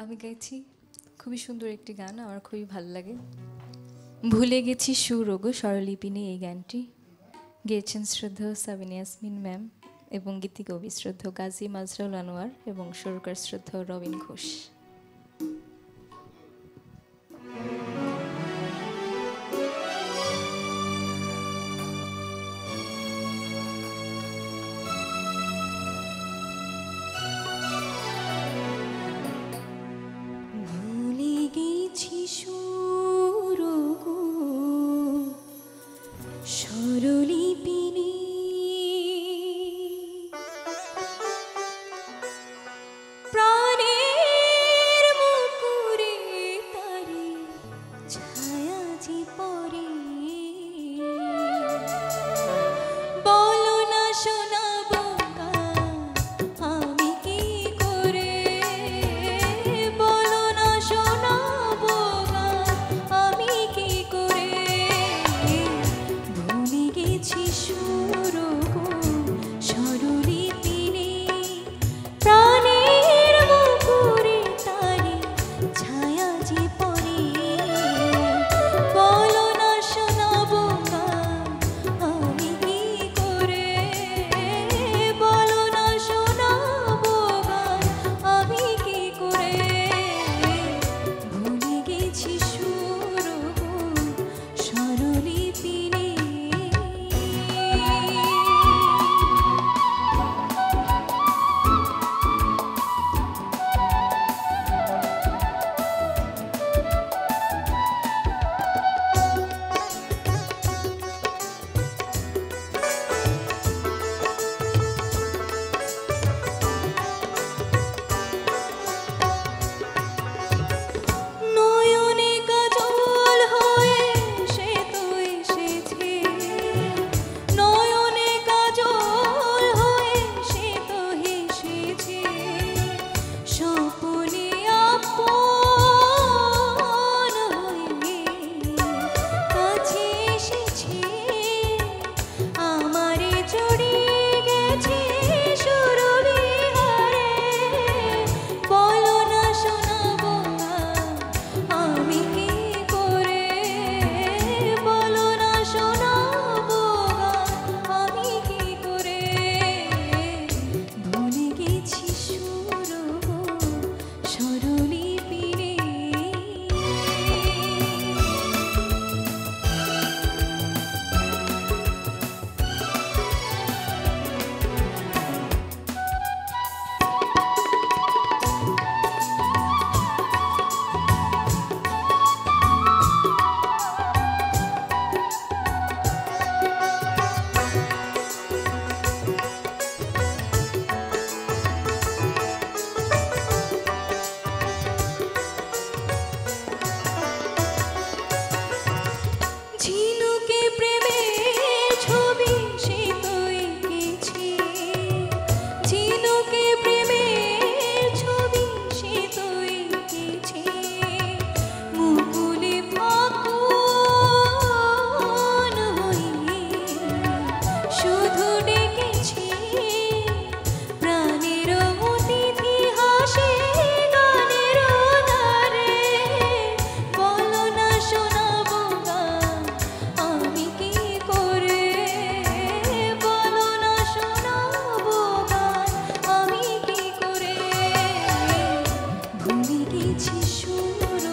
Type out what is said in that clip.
আমি গাইছি খুবই সুন্দর একটি গান, আমার খুবই ভালো লাগে। ভুলে গেছি সুর ও গো স্বরলিপি নিয়ে এই গানটি গেয়েছেন শ্রদ্ধেয় সাবিনা ইয়াসমিন ম্যাম এবং গীতিকবি শ্রদ্ধেয় গাজী মাজরাউল আনোয়ার এবং সুরকার শ্রদ্ধেয় রবিন ঘোষ। ভুলে গেছি সুর গো স্বরলিপি প্রাণের মুকুরে তারে ছায়া যে পরে বলো না শোনাবো আমি কি করে, বলো না শোনাবো আমি কি করে। ভুলে গেছি সুর গো স্বরলিপি প্রাণের মুকুরে তারে ছায়া যে পরে বলো না শোনাবো আমি কি করে, বলো না শোনাবো আমি কি করে। ভুলে গেছি সুর গো স্বরলিপি নয়নে কাজল হয়ে সে তো এসেছে, নয়নে কাজল হয়ে সে তো হেসেছে, স্বপনে আপন হয়ে কাছে এসেছে, আমারে জড়িয়ে গেছে সুরবিহারে। বলো না শোনাবো আমি কি করে, বলো না শোনাবো আমি কি করে। ভুলে গেছি সুর গো স্বরলিপি ঝিনুকে প্রেমের ছবি সে তো এঁকেছে, ঝিনুকে প্রেমের ছবি সে তো এঁকেছে, মুকুলে ফাগুন হয়ে শুধু ডেকেছে, প্রাণের অতিথি হাসে গানের ধারে। বলো না শোনাবো আমি কি করে, বলো না শোনাবো আমি কি করে। ভুলে গেছি সুর